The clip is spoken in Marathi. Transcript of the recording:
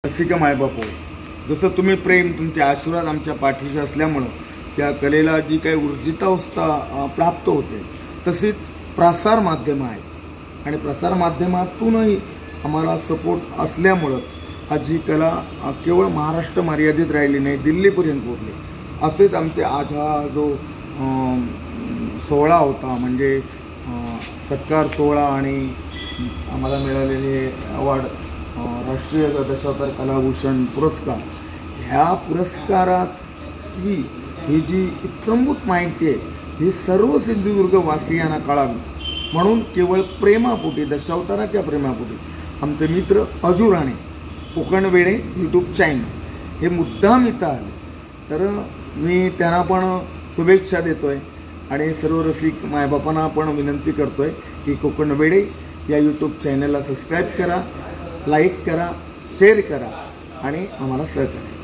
रसिका मायबापू, जसं तुम्ही प्रेम तुमचे आशीर्वाद आमच्या पाठीशी असल्यामुळं त्या कलेला जी काही ऊर्जितावस्था प्राप्त होते, तशीच प्रसार माध्यम आहेत आणि प्रसार माध्यमातूनही आम्हाला सपोर्ट असल्यामुळंच आज ही कला केवळ महाराष्ट्र मर्यादित राहिली नाही, दिल्लीपर्यंत पोहोचली। असेच आमचे आज हा जो सोहळा होता, म्हणजे सत्कार सोहळा आणि आम्हाला मिळालेले अवॉर्ड राष्ट्रीय दशावतार कलाभूषण पुरस्कार, ह्या पुरस्काराची ही जी इत्तंभूत माहिती आहे ही सर्व सिंधुदुर्गवासियांना कळावी म्हणून केवळ प्रेमापोटी, दशावताराच्या प्रेमापोटी आमचे मित्र अजू राणे कोकण वेडे यूट्यूब चॅनल हे मुद्दाम इथं आले, तर मी त्यांना पण शुभेच्छा देतोय आणि सर्व रसिक मायबापांना पण विनंती करतोय की कोकण वेडे या यूट्यूब चॅनलला सबस्क्राईब करा, लाईक करा, शेअर करा आणि आम्हाला सहकार्य करा।